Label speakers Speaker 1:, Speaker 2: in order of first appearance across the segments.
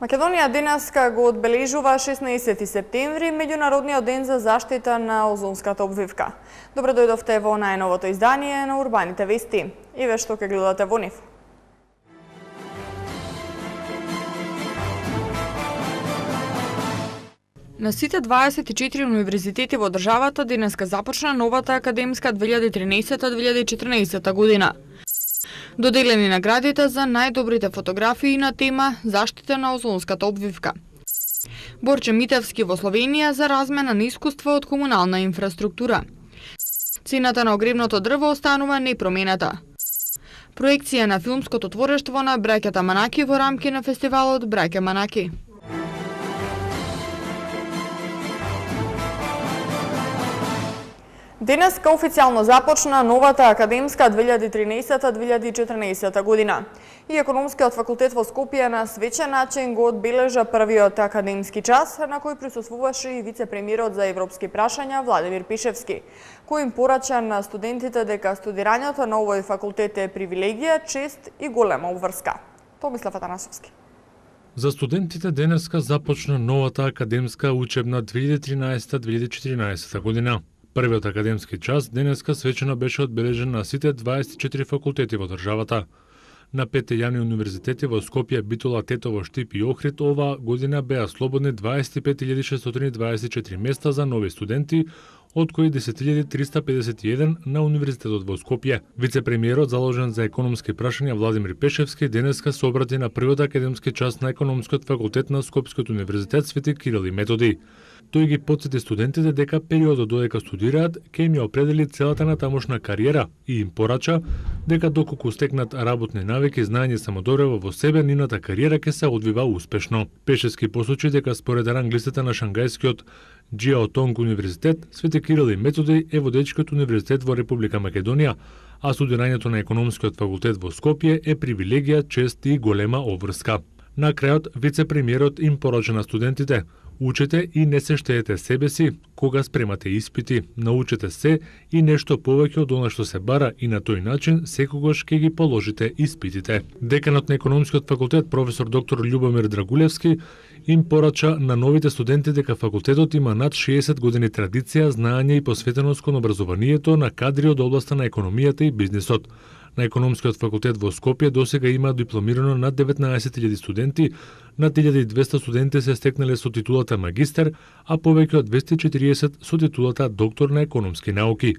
Speaker 1: Македонија денеска го одбележува 16 септември, меѓународниот ден за заштита на озонската обвивка. Добро дојдовте во најновото издание на Урбаните вести. И ве што ќе гледате во нив. На сите 24 универзитети во државата денеска започна новата академска 2013-2014 година. Доделени наградите за најдобрите фотографии на тема заштита на озонската обвивка. Борче Митевски во Словенија за размена на искуства од комунална инфраструктура. Цената на огревното дрво останува непроменета. Проекција на филмското творештво на браќата Манаки во рамки на фестивалот Браќа Манаки. Денеска официјално започна новата академска 2013-2014 година. И Економскиот факултет во Скопје на свечен начин го одбележа првиот академски час, на кој присуствуваше и вице-премиерот за европски прашања Владимир Пишевски, кој им порача на студентите дека студирањето на овој факултет е привилегија, чест и голема обврска. Томислав Атанасовски.
Speaker 2: За студентите денеска започна новата академска учебна 2013-2014 година. Првиот академски час денеска свечено беше одбележен на сите 24 факултети во државата. На 5 јавни универзитети во Скопје, Битола, Тетово, Штип и Охрид оваа година беа слободни 25.624 места за нови студенти, од кои 10.351 на Универзитетот во Скопје. Вице-премиерот заложен за економски прашања Владимир Пишевски денеска се обрати на првиот академски час на Економскиот факултет на Скопскиот универзитет Свети Кирил и Методи. Тој ги потсети студентите дека периодот додека студираат ќе им ја определи целата на тамошна кариера и им порача дека доколку стекнат работни навики, знаење и самодоверба во себе, нивната кариера ќе се одвива успешно. Пешевски посочи дека според ранглистата на Шангајскиот Џиаотонг универзитет, Свети Кирил и Методи е водечкиот универзитет во Република Македонија, а студирањето на Економскиот факултет во Скопје е привилегија, чест и голема обврска. На крајот, вице-премиерот им порача на студентите: учете и не се штедете себе си кога спремате испити, научете се и нешто повеќе од она што се бара и на тој начин секогаш ќе ги положите испитите. Деканот на Економскиот факултет професор доктор Љубомир Драгулевски им порача на новите студенти дека факултетот има над 60 години традиција, знаење и посветеност кон образованието на кадри од областта на економијата и бизнисот. На Економскиот факултет во Скопје досега има дипломирано над 19.000 студенти, над 1.200 студенти се стекнале со титулата магистер, а повеќе од 240 со титулата доктор на економски науки.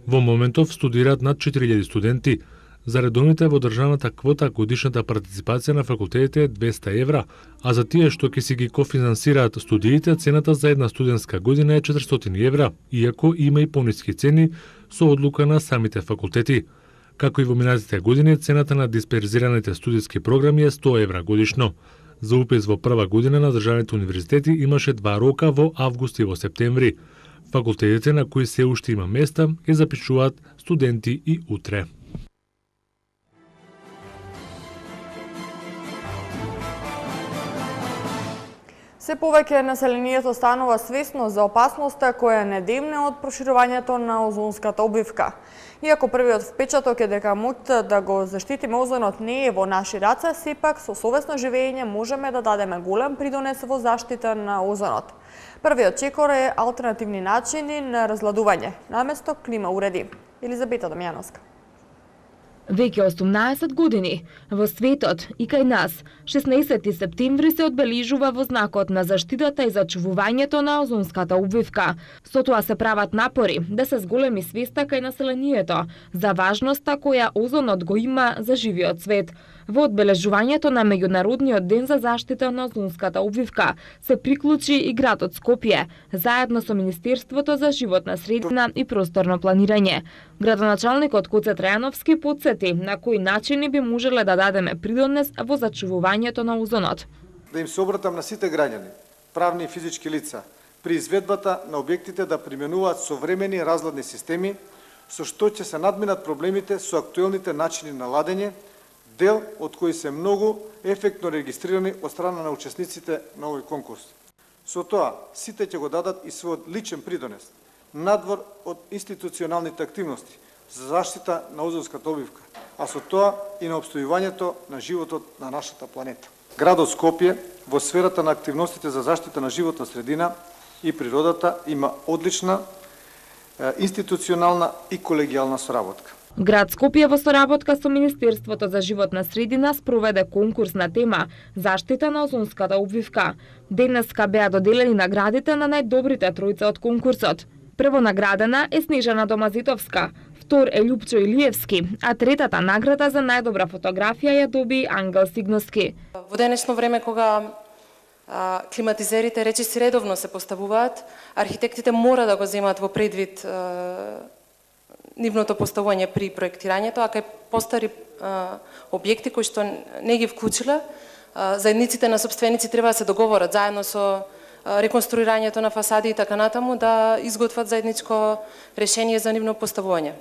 Speaker 2: Во моментов студираат над 4.000 студенти. За редовните во државната квота годишната партиципација на факултетите е 200 евра, а за тие што ќе си ги кофинансираат студиите, цената за една студентска година е 400 евра, иако има и пониски цени со одлука на самите факултети. Како и во минатите години, цената на дисперзираните студиски програми е 100 евра годишно. За упис во прва година на државните универзитети имаше 2 рока во август и во септември. Факултетите на кои се уште има места ќе запишуваат студенти и утре.
Speaker 1: Се повеќе населението станува свесно за опасноста која не демне од проширувањето на озонската обвивка. Иако првиот впечаток е дека моќта да го заштитиме озонот не е во наши раце, сепак со совесно живење можеме да дадеме голем придонес во заштита на озонот. Првиот чекор е алтернативни начини на разладување, наместо клима уреди. Елизабета Дамјановска.
Speaker 3: Веќе 18 години во светот и кај нас 16 септември се одбележува во знакот на заштитата и зачувувањето на озонската обвивка. Со тоа се прават напори да се зголеми свеста кај населението за важноста која озонот го има за живиот свет. Во одбележувањето на меѓународниот ден за заштита на озонската обвивка се приклучи и градот Скопје, заедно со Министерството за животна средина и просторно планирање. Градоначалникот Коце Трајановски потсети на кои начини би можеле да дадеме придонес во зачувувањето на озонот.
Speaker 4: Да им се обратам на сите граѓани, правни и физички лица, при изведбата на објектите да применуваат современи разладни системи, со што ќе се надминат проблемите со актуелните начини на ладење, дел од кои се многу ефектно регистрирани од страна на учесниците на овој конкурс. Со тоа, сите ќе го дадат и својот личен придонес, надвор од институционалните активности за заштита на озонската обвивка, а со тоа и на обстојувањето на животот на нашата планета. Градот Скопје во сферата на активностите за заштита на животна средина и природата има одлична институционална и колегијална соработка.
Speaker 3: Град Скопје во соработка со Министерството за животна средина спроведе конкурс на тема Заштита на озонската обвивка. Денеска беа доделени наградите на најдобрите тројца од конкурсот. Прво наградена е Снежана Домазитовска, втор е Љупчо Илиевски, а третата награда за најдобра фотографија ја доби Ангел Сигноски.
Speaker 5: Во денешно време кога климатизерите речиси редовно се поставуваат, архитектите мора да го земат во предвид нивното поставување при проектирањето, а кај постари објекти кои што не ги вклучила, заедниците на сопственици треба да се договорат заедно со реконструирањето на фасади и така натаму да изготват заедничко решение за нивно поставување.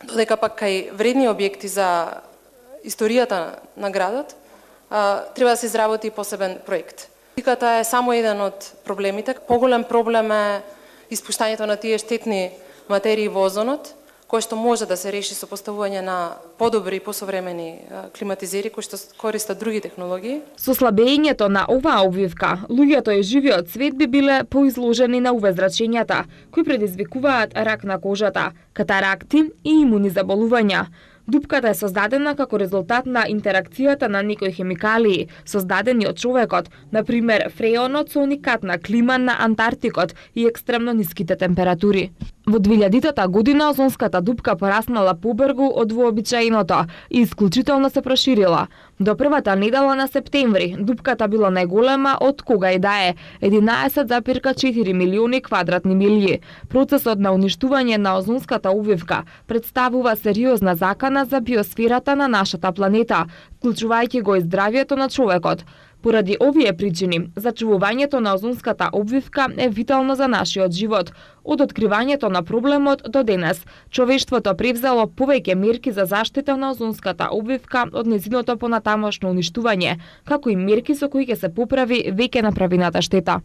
Speaker 5: Додека пак кај вредни објекти за историјата на градот треба да се изработи посебен проект. Тиката е само еден од проблемите. Поголем проблем е испуштањето на тие штетни материи во озонот, кој што може да се реши со поставување на подобри и посовремени климатизери кои што користат други технологии.
Speaker 3: Со слабењето на оваа обвивка, луѓето и живиот свет би биле поизложени на UV зрачењата, кои предизвикуваат рак на кожата, катаракти и имуни заболувања. Дупката е создадена како резултат на интеракцијата на некои хемикалии, создадени од човекот, например фреонот со уникатна клима на Антарктикот и екстремно ниските температури. Во 2000-та година озонската дупка пораснала побргу од вообичаеното и исклучително се проширила. До првата недела на септември дупката била најголема од кога и да е, 11,4 милиони квадратни милји. Процесот на уништување на озонската обвивка представува сериозна закана за биосферата на нашата планета, вклучувајќи го и здравјето на човекот. Поради овие причини, зачувувањето на озонската обвивка е витално за нашиот живот. Од откривањето на проблемот до денес, човештвото превзело повеќе мерки за заштита на озонската обвивка од нејзиното понатамошно уништување, како и мерки со кои ќе се поправи веќе направената штета.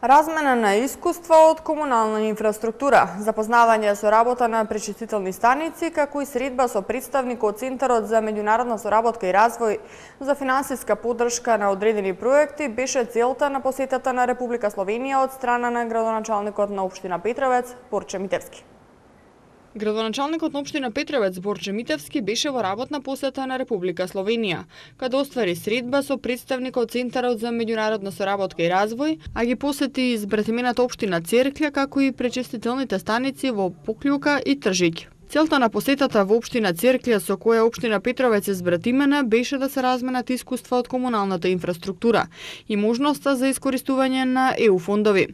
Speaker 1: Размена на искуства од комунална инфраструктура, запознавање со работа на пречистителни станици, како и средба со представник од Центарот за меѓународна соработка и развој за финансиска поддршка на одредени проекти беше целта на посетата на Република Словенија од страна на градоначалникот на општина Петровец Борче Митевски. Градоначалникот на општина Петровец Борче Митевски беше во работна посета на Република Словенија, каде оствари средба со представник од Центарот за меѓународна соработка и развој, а ги посети избратимената општина Церклја, како и пречистителните станици во Поклјука и Тржик. Целта на посетата во општина Церклја, со која општина Петровец е збратимена, беше да се разменат искуства од комуналната инфраструктура и можноста за искористување на ЕУ фондови.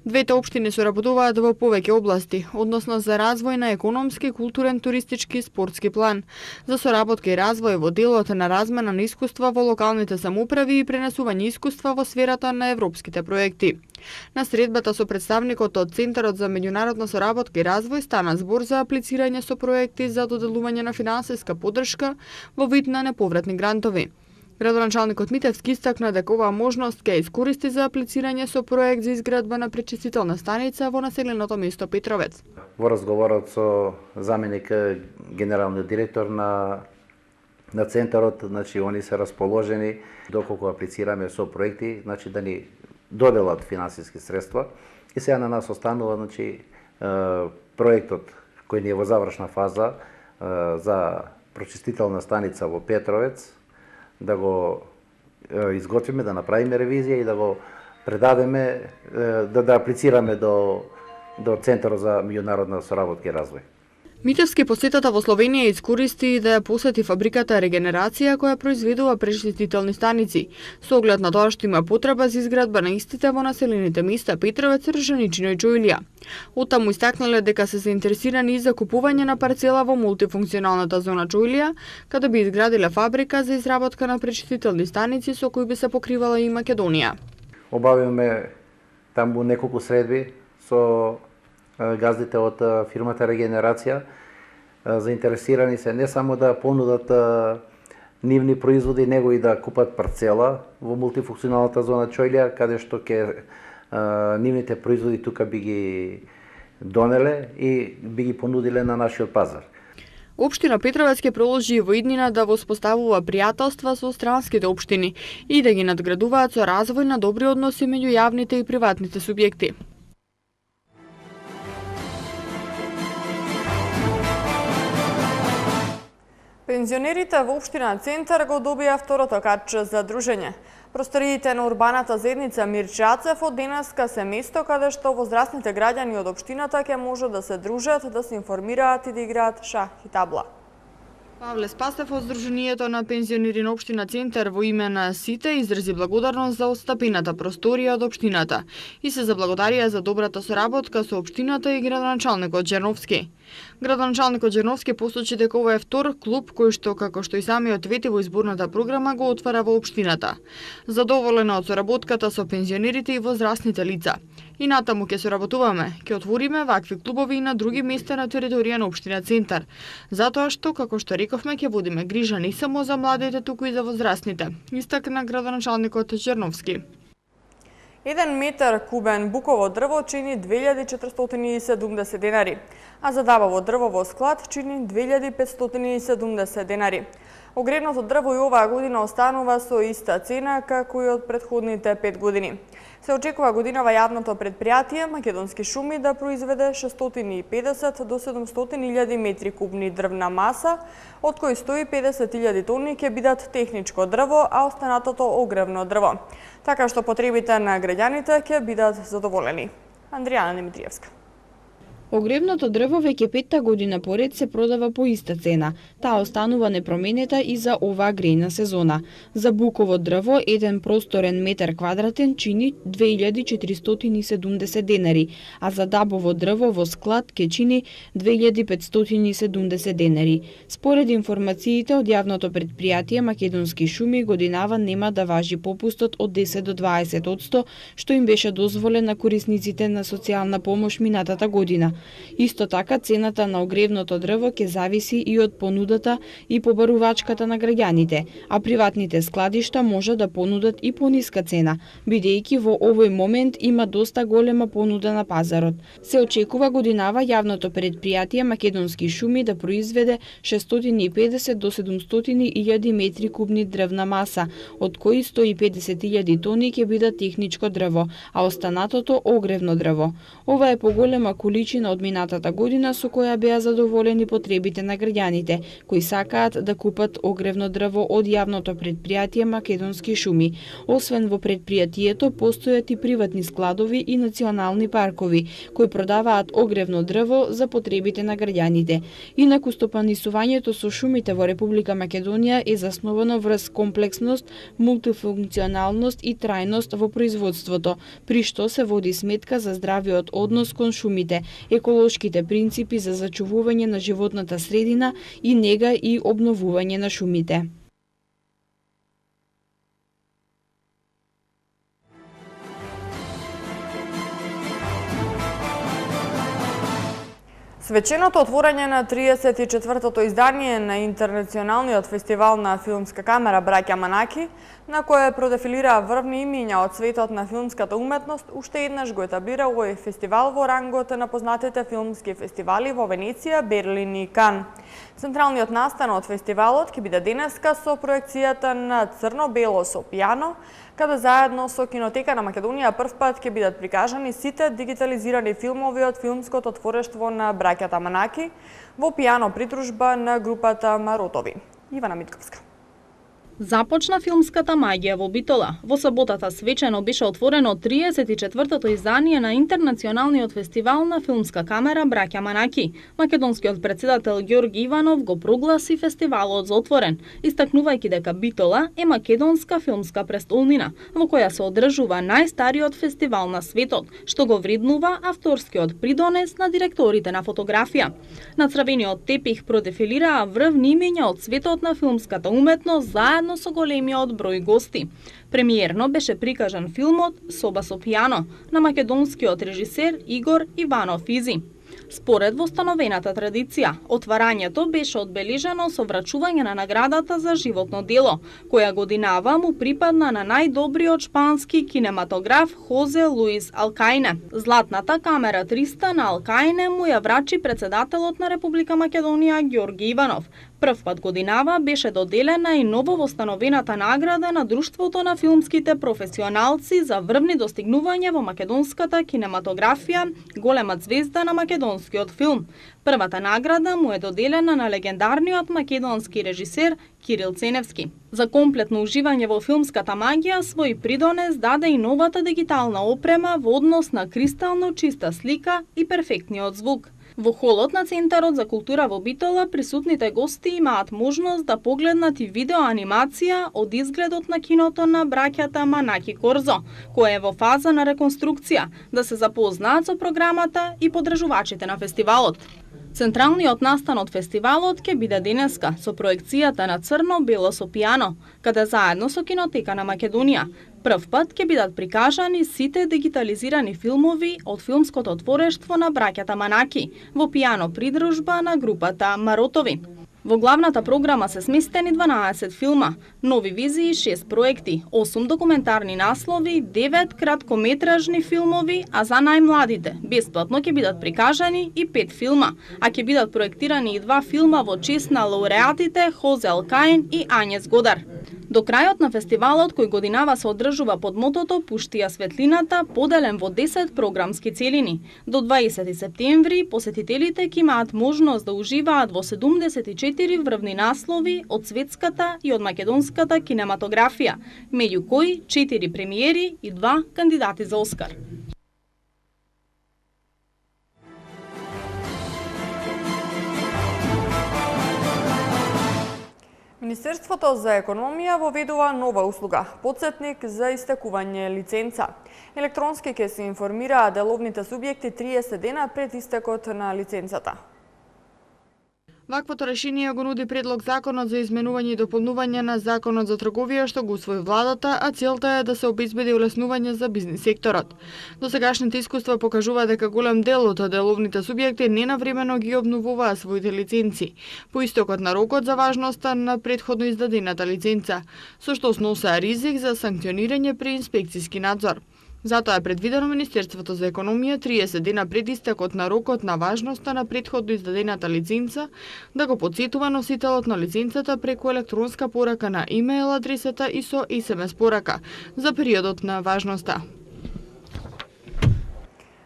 Speaker 1: Двете општини соработуваат во повеќе области, односно за развој на економски, културен, туристички и спортски план, за соработка и развој во делот на размена на искуства во локалните самоуправи и пренесување искуства во сферата на европските проекти. На средбата со представникот од Центарот за меѓународна соработка и развој стана збор за аплицирање со проекти за доделување на финансиска поддршка во вид на неповратни грантови. Градоначалникот Митевски истакна дека оваа можност ќе искористи за аплицирање со проект за изградба на пречистителна станица во населеното место Петровец.
Speaker 6: Во разговорот со заменик генералниот директор на центарот, значи они се расположени доколку аплицираме со проекти, значи да ни доделат финансиски средства и сега на нас останува значи проектот кој ни е во завршна фаза за прочистителна станица во Петровец, да го изготвиме, да направиме ревизија и да го предадеме, да аплицираме до Центарот за меѓународна соработка и развој.
Speaker 1: Митевски посетата во Словенија искористи да ја посети фабриката Регенерација која произведува пречистителни станици, со оглед на тоа што има потреба за изградба на истите во населените места Петровец, Ржаничино и Џоилија. Оттаму истакнале дека се заинтересирани и за купување на парцела во мултифункционалната зона Џоилија, каде би изградиле фабрика за изработка на пречистителни станици со кои би се покривала и Македонија.
Speaker 6: Обавивме таму неколку средби со газдите од фирмата Регенерација. Заинтересирани се не само да понудат нивни производи, него и да купат парцела во мултифункционалната зона Џоилија, каде што нивните производи тука би ги донеле и би ги понудиле на нашиот пазар.
Speaker 1: Општина Петровец ќе продолжи во иднина да воспоставува пријателства со странските општини и да ги надградуваат со развој на добри односи меѓу јавните и приватните субјекти. Пензионерите во општина Центар го добија второто каче за дружење. Просториите на урбаната заедница Мирчацев од денеска се место каде што возрастните граѓани од општината ќе можат да се дружат, да се информираат и да играат шах и табла. Павле Спасев од Сдруженијето на пензионери на општина Центар во име на сите изрази благодарност за отстапената просторија од општината и се заблагодарија за добрата соработка со општината и градоначалникот Џерновски. Градоначалникот Џерновски посочи дека ова е втор клуб кој што, како што и самиот вети во изборната програма, го отвара во општината. Задоволена од соработката со пензионерите и возрастните лица. И натаму ќе соработуваме, ќе отвориме вакви клубови и на други места на територија на општина Центар, затоа што, како што рековме, ќе водиме грижа не само за младите, туку и за возрастните, истакна градоначалникот Џерновски. 1 метар кубен буково дрво чини 2470 денари, а за дабаво дрво во склад чини 2570 денари. Огревното дрво и оваа година останува со иста цена како и од претходните 5 години. Се очекува годинава јавното предпријатие Македонски шуми да произведе 650 до 700.000 метри кубни дрвна маса, од кои 150.000 тони ќе бидат техничко дрво, а останатото огревно дрво. Така што потребите на граѓаните ќе бидат задоволени. Андријана Димитриевска.
Speaker 7: Огревното дрво веќе 5-та година поред се продава по иста цена. Таа останува непроменета и за оваа грејна сезона. За буково дрво, еден просторен метар квадратен чини 2470 денари, а за дабово дрво во склад ке чини 2570 денари. Според информациите од јавното предпријатие Македонски шуми, годинава нема да важи попустот од 10 до 20%, што им беше дозволен на корисниците на социјална помош минатата година. Исто така, цената на огревното дрво ќе зависи и од понудата и побарувачката на граѓаните, а приватните складишта може да понудат и пониска цена, бидејќи во овој момент има доста голема понуда на пазарот. Се очекува годинава јавното предпријатие Македонски шуми да произведе 650 до 700.000 метри кубни дрвна маса, од кои 150.000 тони ќе бидат техничко дрво, а останатото огревно дрво. Ова е поголема количина од минатата година со која беа задоволени потребите на граѓаните, кои сакаат да купат огревно дрво од јавното предпријатие Македонски шуми. Освен во предпријатието, постојат и приватни складови и национални паркови, кои продаваат огревно дрво за потребите на граѓаните. Инаку стопанисувањето со шумите во Република Македонија е засновано врз комплексност, мултифункционалност и трајност во производството, при што се води сметка за здравиот однос кон шумите, еколошките принципи за зачувување на животната средина и нега и обновување на шумите.
Speaker 1: Свеченото отворање на 34-тото издание на Интернационалниот фестивал на филмска камера Браќа Манаки, на кое продефилираа врвни имиња од светот на филмската уметност, уште еднаш го етаблира овој фестивал во рангот на познатите филмски фестивали во Венеција, Берлин и Кан. Централниот настан од фестивалот ќе биде денеска со проекцијата на Црно-бело со пијано, каде заедно со Кинотека на Македонија првпат ќе бидат прикажани сите дигитализирани филмови од филмското творештво на браќата Манаки во пијано придружба на групата Маротови. Ивана Митковска.
Speaker 8: Започна филмската маѓија во Битола. Во саботата свечено беше отворено 34-тото издание на Интернационалниот фестивал на филмска камера Браќа Манаки. Македонскиот председател Ѓорги Иванов го прогласи фестивалот за отворен, истакнувајќи дека Битола е македонска филмска престолнина, во која се одржува најстариот фестивал на светот, што го вреднува авторскиот придонес на директорите на фотографија. На црвениот тепих продефилираа врвни имиња од светот на филмската уметност заедно со големиот број гости. Премиерно беше прикажан филмот Соба со пијано на македонскиот режисер Игор Иванов Изи. Според восстановената традиција, отварањето беше одбележано со врачување на наградата за животно дело, која годинава му припадна на најдобриот шпански кинематограф Хозе Луис Алкајне. Златната камера 300 на Алкајне му ја врачи председателот на Република Македонија Ѓорги Иванов. Прв пат годинава беше доделена и нововостановената награда на Друштвото на филмските професионалци за врвни достигнувања во македонската кинематографија, голема звезда на македонскиот филм. Првата награда му е доделена на легендарниот македонски режисер Кирил Ценевски. За комплетно уживање во филмската магија свој придонес даде и новата дигитална опрема во однос на кристално чиста слика и перфектниот звук. Во холот на Центарот за култура во Битола присутните гости имаат можност да погледнат и видеоанимација од изгледот на киното на браќата Манаки Корзо, која е во фаза на реконструкција, да се запознаат со програмата и подржувачите на фестивалот. Централниот настан од фестивалот ќе биде денеска со проекцијата на Црно-бело со пијано, каде заедно со Кинотека на Македонија прв пат ќе бидат прикажани сите дигитализирани филмови од филмското творештво на браќата Манаки во пијано придружба на групата Маротови. Во главната програма се сместени 12 филма, нови визии 6 проекти, 8 документарни наслови, 9 краткометражни филмови, а за најмладите бесплатно ќе бидат прикажани и 5 филма, а ќе бидат проектирани и 2 филма во чест на лауреатите Хозе Алкајн и Ањес Годар. До крајот на фестивалот, кој годинава се одржува под мотото "Пушти ја светлината", поделен во 10 програмски целини. До 20 септември посетителите ќе имаат можност да уживаат во 74 врвни наслови од светската и од македонската кинематографија, меѓу кои 4 премиери и 2 кандидати за Оскар.
Speaker 1: Министерството за економија воведува нова услуга – потсетник за истекување лиценца. Електронски ќе се информираат деловните субјекти 30 дена пред истекот на лиценцата. Ваквото решение го нуди предлог законот за изменување и дополнување на законот за трговија што го усвои владата, а целта е да се обезбеди улеснување за бизнис секторот. Досегашните искуства покажува дека голем дел од деловните субјекти ненавремено ги обновуваа своите лиценци по истекот на рокот за важноста на претходно издадената лиценца, со што сносаа ризик за санкционирање при инспекциски надзор. Затоа е предвидено Министерството за економија 30 дена пред истекот на рокот на важноста на претходно издадената лиценца да го потсетува носителот на лиценцата преку електронска порака на имейл адресата и со SMS порака за периодот на важноста.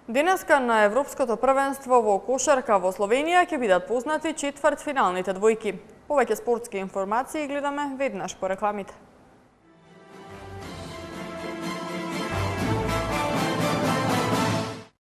Speaker 1: Денеска на Европското првенство во кошарка во Словенија ќе бидат познати четвртфиналните двојки. Повеќе спортски информации гледаме веднаш по рекламите.